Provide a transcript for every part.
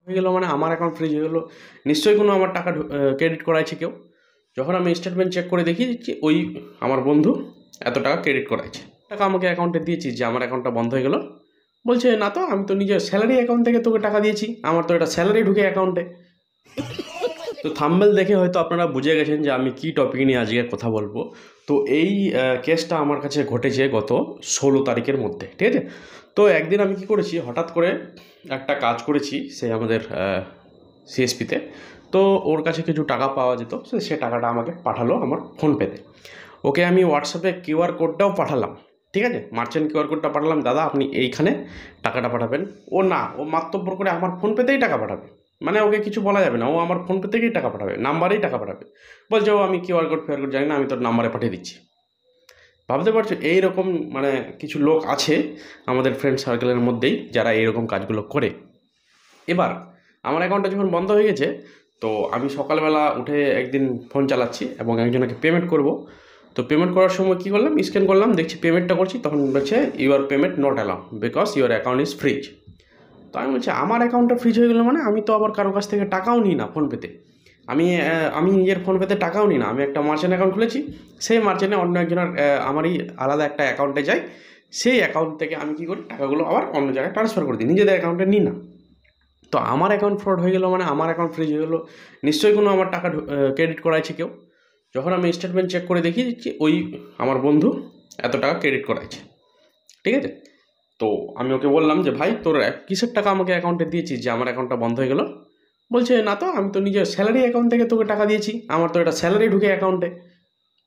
হয়ে গেল মানে আমার অ্যাকাউন্ট ফ্রিজ হয়ে গেলো। নিশ্চয়ই কোনো আমার টাকা ক্রেডিট করাইছে কেউ। যখন আমি স্টেটমেন্ট চেক করে দেখি যে ওই আমার বন্ধু এত টাকা ক্রেডিট করাইছে, টাকা আমাকে অ্যাকাউন্টে দিয়েছি, যে আমার অ্যাকাউন্টটা বন্ধ হয়ে গেল। বলছে না তো, আমি তো নিজের স্যালারি অ্যাকাউন্ট থেকে তোকে টাকা দিয়েছি, আমার তো এটা স্যালারি ঢুকে অ্যাকাউন্টে। তো থাম্বনেল দেখে হয়তো আপনারা বুঝে গেছেন যে আমি কী টপিক নিয়ে আজকে কথা বলবো। তো এই কেসটা আমার কাছে ঘটেছে গত 16 তারিখের মধ্যে, ঠিক আছে। তো একদিন আমি কি করেছি, হঠাৎ করে একটা কাজ করেছি সে আমাদের সিএসপিতে। তো ওর কাছে কিছু টাকা পাওয়া যেত, সে টাকাটা আমাকে পাঠালো আমার ফোনপেতে। ওকে আমি হোয়াটসঅ্যাপে কিউআর কোডটাও পাঠালাম, ঠিক আছে, মার্চেন্ট কিউআর কোডটা পাঠালাম, দাদা আপনি এইখানে টাকাটা পাঠাবেন। ও মাতব্বর করে আমার ফোনপেতেই টাকা পাঠাবে, মানে ওকে কিছু বলা যাবে না, ও আমার ফোনপে থেকেই টাকা পাঠাবে, নাম্বারেই টাকা পাঠাবে। বলছে ও আমি কিউআর কোড জানি না, আমি তোর নাম্বারে পাঠিয়ে দিচ্ছি। ভাবতে পারছো এইরকম মানে কিছু লোক আছে আমাদের ফ্রেন্ড সার্কেলের মধ্যেই যারা এইরকম কাজগুলো করে। এবার আমার অ্যাকাউন্টটা যখন বন্ধ হয়ে গেছে, তো আমি সকালবেলা উঠে একদিন ফোন চালাচ্ছি এবং একজনকে পেমেন্ট করব। তো পেমেন্ট করার সময় কী করলাম, স্ক্যান করলাম, দেখছি পেমেন্টটা করছি, তখন বলছে your payment not allow because your account is fridge. তো আমি বলছি আমার অ্যাকাউন্টটা ফ্রিজ হয়ে গেলো মানে, আমি তো আবার কারো কাছ থেকে টাকাও নিই না ফোনপেতে। আমি নিজের ফোনপেতে টাকাও নিই না, আমি একটা মার্চেন্ট অ্যাকাউন্ট খুলেছি, সেই মার্চেন্টে অন্য একজনের আমারই আলাদা একটা অ্যাকাউন্টে যাই, সেই অ্যাকাউন্ট থেকে আমি কী করি টাকাগুলো আবার অন্য জায়গায় ট্রান্সফার করে দিই, নিজেদের অ্যাকাউন্টে নিই না। তো আমার অ্যাকাউন্ট ফ্রড হয়ে গেলো মানে আমার অ্যাকাউন্ট ফ্রিজ হয়ে গেলো। নিশ্চয়ই কোনো আমার টাকা ক্রেডিট করাইছে কেউ। যখন আমি স্টেটমেন্ট চেক করে দেখি যে ওই আমার বন্ধু এত টাকা ক্রেডিট করাইছে, ঠিক আছে। তো আমি ওকে বললাম যে ভাই তোর কিসের টাকা আমাকে অ্যাকাউন্টে দিয়েছিস যে আমার অ্যাকাউন্টটা বন্ধ হয়ে গেল। বলছে না তো, আমি তো নিজের স্যালারি অ্যাকাউন্ট থেকে তোকে টাকা দিয়েছি, আমার তো এটা স্যালারি ঢুকে অ্যাকাউন্টে।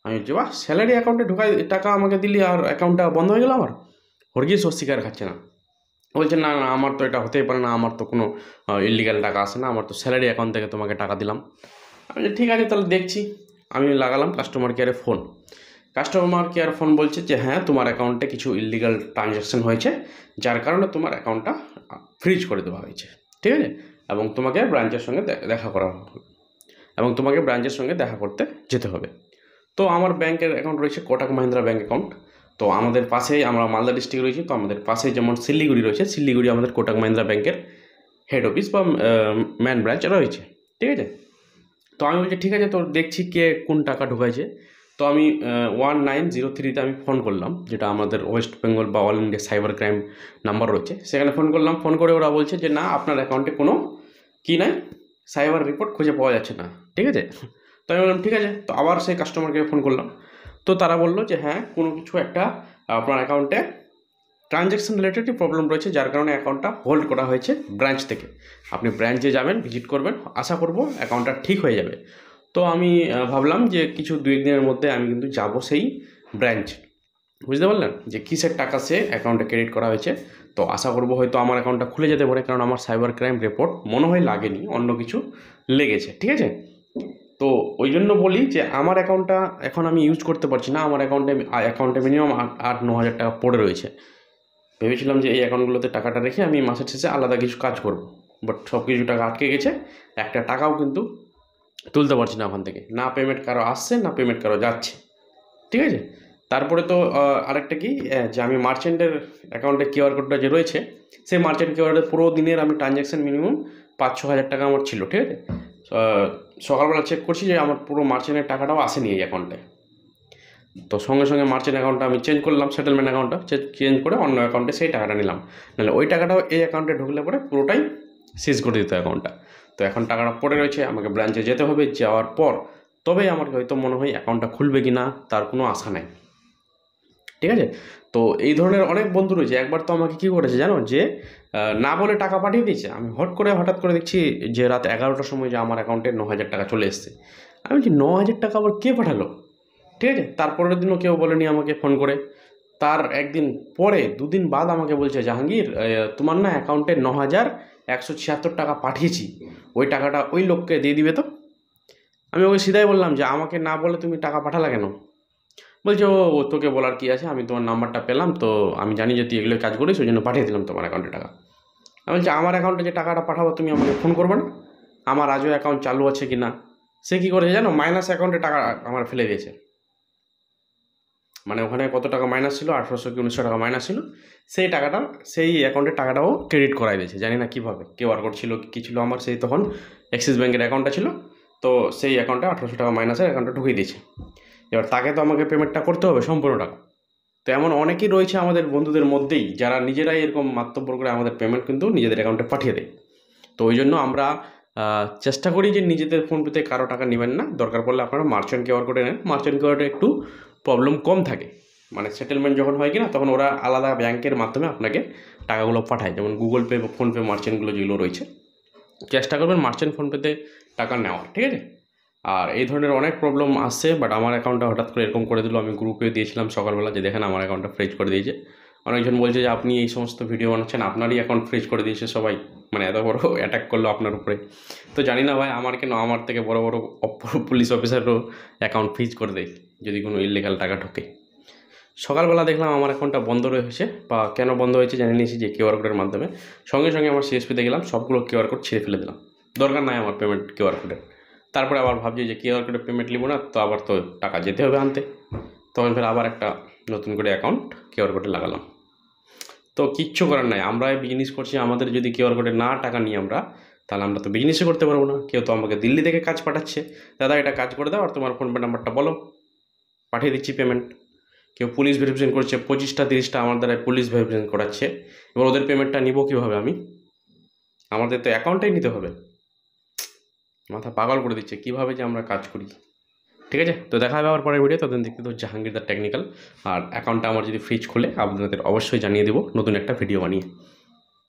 আমি বলছি বাহ, স্যালারি অ্যাকাউন্টে ঢুকাই টাকা আমাকে দিলি আর অ্যাকাউন্টটা বন্ধ হয়ে গেল আমার। হরগিজ স্বস্তিকার খাচ্ছে না। বলছে না না, আমার তো এটা হতেই পারে না, আমার তো কোনো ইলিগাল টাকা আসে না, আমার তো স্যালারি অ্যাকাউন্ট থেকে তোমাকে টাকা দিলাম। আমি বলছি ঠিক আছে তাহলে দেখছি। আমি লাগালাম কাস্টমার কেয়ারে ফোন। কাস্টমার কেয়ার ফোন বলছে যে হ্যাঁ তোমার অ্যাকাউন্টে কিছু ইলিগাল ট্রানজ্যাকশন হয়েছে, যার কারণে তোমার অ্যাকাউন্টটা ফ্রিজ করে দেওয়া হয়েছে, ঠিক আছে, এবং তোমাকে ব্রাঞ্চের সঙ্গে দেখা করা হবে, এবং তোমাকে ব্রাঞ্চের সঙ্গে দেখা করতে যেতে হবে। তো আমার ব্যাংকের অ্যাকাউন্ট রয়েছে কোটাক মাহিন্দ্রা ব্যাঙ্ক অ্যাকাউন্ট। তো আমাদের পাশেই, আমরা মালদা ডিস্ট্রিক্টে রয়েছি, তো আমাদের পাশেই যেমন শিলিগুড়ি রয়েছে, শিলিগুড়ি আমাদের কোটাক মাহিন্দ্রা ব্যাংকের হেড অফিস বা ম্যান ব্রাঞ্চ রয়েছে, ঠিক আছে। তো আমি বলছি ঠিক আছে, তো দেখছি কে কোন টাকা ঢুকাইছে। তো আমি 1903-তে আমি ফোন করলাম, যেটা আমাদের ওয়েস্ট বেঙ্গল বা all India cyber crime number রয়েছে, সেখানে ফোন করলাম। ফোন করে ওরা বলছে যে না আপনার অ্যাকাউন্টে কোনো কী নাই, সাইবার রিপোর্ট খুঁজে পাওয়া যাচ্ছে না, ঠিক আছে। তো আমি বললাম ঠিক আছে, তো আবার সেই কাস্টমারকে ফোন করলাম। তো তারা বললো যে হ্যাঁ কোনো কিছু একটা আপনার অ্যাকাউন্টে ট্রানজ্যাকশন রিলেটেডই প্রবলেম রয়েছে, যার কারণে অ্যাকাউন্টটা হোল্ড করা হয়েছে ব্রাঞ্চ থেকে। আপনি ব্রাঞ্চে যাবেন, ভিজিট করবেন, আশা করব অ্যাকাউন্টটা ঠিক হয়ে যাবে। তো আমি ভাবলাম যে কিছু 2-1 দিনের মধ্যে আমি কিন্তু যাব সেই ব্রাঞ্চ, বুঝতে পারলেন যে কিসের টাকা সে অ্যাকাউন্টে ক্রেডিট করা হয়েছে। তো আশা করব হয়তো আমার অ্যাকাউন্টটা খুলে যেতে পারে, কারণ আমার সাইবার ক্রাইম রিপোর্ট মনে হয় লাগেনি, অন্য কিছু লেগেছে, ঠিক আছে। তো ওই জন্য বলি যে আমার অ্যাকাউন্টটা এখন আমি ইউজ করতে পারছি না, আমার অ্যাকাউন্টে মিনিমাম 8-9 হাজার টাকা পড়ে রয়েছে। ভেবেছিলাম যে এই অ্যাকাউন্টগুলোতে টাকাটা রেখে আমি মাসের শেষে আলাদা কিছু কাজ করব, বাট সব কিছু টাকা আটকে গেছে, একটা টাকাও কিন্তু তুলতে পারছি না ওখান থেকে, না পেমেন্ট কারো আসছে না পেমেন্ট কারো যাচ্ছে, ঠিক আছে। তারপরে তো আরেকটা কি, যে আমি মার্চেন্টের অ্যাকাউন্টে কিউআর কোডটা যে রয়েছে, সেই মার্চেন্ট কিউআরের পুরো দিনের আমি ট্রানজ্যাকশান মিনিমাম 5-6 হাজার টাকা আমার ছিল, ঠিক আছে। সকালবেলা চেক করছি যে আমার পুরো মার্চেন্টের টাকাটাও আসেনি এই অ্যাকাউন্টে। তো সঙ্গে সঙ্গে মার্চেন্ট অ্যাকাউন্টটা আমি চেঞ্জ করলাম, সেটেলমেন্ট অ্যাকাউন্টটা চেঞ্জ করে অন্য অ্যাকাউন্টে সেই টাকাটা নিলাম, নাহলে ওই টাকাটাও এই অ্যাকাউন্টে ঢুকলে পরে পুরোটাই সিজ করে দিত অ্যাকাউন্টটা। তো এখন টাকাটা পড়ে রয়েছে, আমাকে ব্রাঞ্চে যেতে হবে, যাওয়ার পর তবেই আমার হয়তো মনে হয় অ্যাকাউন্টটা খুলবে কি না তার কোনো আশা নেই, ঠিক আছে। তো এই ধরনের অনেক বন্ধু রয়েছে। একবার তো আমাকে কী করেছে জানো, যে না বলে টাকা পাঠিয়ে দিয়েছে, আমি হঠাৎ করে দেখছি যে রাত 11টার সময় যে আমার অ্যাকাউন্টে 9,000 টাকা চলে এসছে। আমি বলছি 9,000 টাকা আবার কে পাঠালো, ঠিক আছে। তারপরের দিনও কেউ বলেনি আমাকে ফোন করে। তার একদিন পরে 2 দিন বাদ আমাকে বলছে জাহাঙ্গীর তোমার না অ্যাকাউন্টে 9,176 টাকা পাঠিয়েছি, ওই টাকাটা ওই লোককে দিয়ে দিবে তো। আমি ওকে সিধাই বললাম যে আমাকে না বলে তুমি টাকা পাঠালা কেন। বলছে ও তোকে বলার কী আছে, আমি তোমার নাম্বারটা পেলাম, তো আমি জানি যে তুই এগুলো কাজ করিস, ওই জন্য পাঠিয়ে দিলাম তোমার অ্যাকাউন্টে টাকা। আমি বলছি আমার অ্যাকাউন্টে যে টাকাটা পাঠাবো তুমি আমাকে ফোন করবে না, আমার আজও অ্যাকাউন্ট চালু আছে কি না। সে কী করেছে জানো, মাইনাস অ্যাকাউন্টে টাকা আমার ফেলে দিয়েছে। মানে ওখানে কত টাকা মাইনাস ছিল, 1800 কি 1900 টাকা মাইনাস ছিল, সেই টাকাটা সেই অ্যাকাউন্টের টাকাটাও ক্রেডিট করাই দিয়েছে। জানি না কীভাবে, QR কোড ছিল কী ছিল, আমার সেই তখন অ্যাক্সিস ব্যাঙ্কের অ্যাকাউন্টটা ছিল, তো সেই অ্যাকাউন্টে 1800 টাকা মাইনাসের অ্যাকাউন্টে ঢুকিয়ে দিয়েছে। এবার তাকে তো আমাকে পেমেন্টটা করতে হবে সম্পূর্ণ টাকা। তো এমন অনেকেই রয়েছে আমাদের বন্ধুদের মধ্যেই যারা নিজেরাই এরকম মাতব্বর করে আমাদের পেমেন্ট কিন্তু নিজেদের অ্যাকাউন্টে পাঠিয়ে দেয়। তো ওই জন্য আমরা চেষ্টা করি যে নিজেদের ফোনপেতে কারো টাকা নেবেন না, দরকার পড়লে আপনারা মার্চেন্ট QR কোডে নেন। মার্চেন্ট QR কোডে একটু প্রবলেম কম থাকে, মানে সেটেলমেন্ট যখন হয় কি না, তখন ওরা আলাদা ব্যাংকের মাধ্যমে আপনাকে টাকাগুলো পাঠায়, যেমন গুগল পে বা ফোনপে মার্চেন্টগুলো যেগুলো রয়েছে। চেষ্টা করবেন মার্চেন্ট ফোনপেতে টাকা নেওয়ার, ঠিক আছে। আর এই ধরনের অনেক প্রবলেম আসছে, বাট আমার অ্যাকাউন্টটা হঠাৎ করে এরকম করে দিল। আমি গ্রুপে দিয়েছিলাম সকালবেলা যে দেখেন আমার অ্যাকাউন্টটা ফ্রিজ করে দিয়েছে। অনেকজন বলছে যে আপনি এই সমস্ত ভিডিও বানাচ্ছেন, আপনারই অ্যাকাউন্ট ফ্রিজ করে দিয়েছে সবাই, মানে এত বড় অ্যাটাক করলো আপনার উপরে। তো জানি না ভাই, আমার কেন, আমার থেকে বড় বড় পুলিশ অফিসারও অ্যাকাউন্ট ফ্রিজ করে দেয় যদি কোনো ইললিগাল টাকা ঢোকে। সকালবেলা দেখলাম আমার অ্যাকাউন্টটা বন্ধ রয়েছে, বা কেন বন্ধ হয়েছে জানিয়ে নিয়েছি যে QR কোডের মাধ্যমে। সঙ্গে সঙ্গে আমার CSPতে গেলাম, সবগুলো QR কোড ছিঁড়ে ফেলে দিলাম, দরকার নাই আমার পেমেন্ট QR কোডের। তারপরে আবার ভাবছি যে QR কোডে পেমেন্ট নিব না, তো আবার তো টাকা যেতে হবে আনতে, তখন ফের আবার একটা নতুন করে অ্যাকাউন্ট QR কোডে লাগালাম। তো কিচ্ছু করার নাই, আমরা বিজনেস করছি, আমাদের যদি QR কোডে না টাকা নিই আমরা, তাহলে আমরা তো বিজনেসই করতে পারবো না। কেউ তো আমাকে দিল্লি থেকে কাজ পাঠাচ্ছে, দাদা এটা কাজ করে দাও আর তোমার ফোনপে নাম্বারটা বলো, পাঠিয়ে দিচ্ছি পেমেন্ট। কেউ পুলিশ ভেরিফিকেশন করছে, 25টা 30টা আমার দ্বারা পুলিশ ভেরিফিকেশন করাচ্ছে, এবার ওদের পেমেন্টটা নিব কীভাবে আমি? আমাদের তো অ্যাকাউন্টটাই নিতে হবে। মাথা পাগল করে দিচ্ছে কীভাবে যে আমরা কাজ করি। ঠিক আছে, তো দেখা হবে আবার পরের ভিডিও। ততদিন দেখতে তো জাহাঙ্গীর দা টেকনিক্যাল। আর অ্যাকাউন্টটা আমার যদি ফ্রিজ খুলে আপনাদের অবশ্যই জানিয়ে দেবো নতুন একটা ভিডিও বানিয়ে।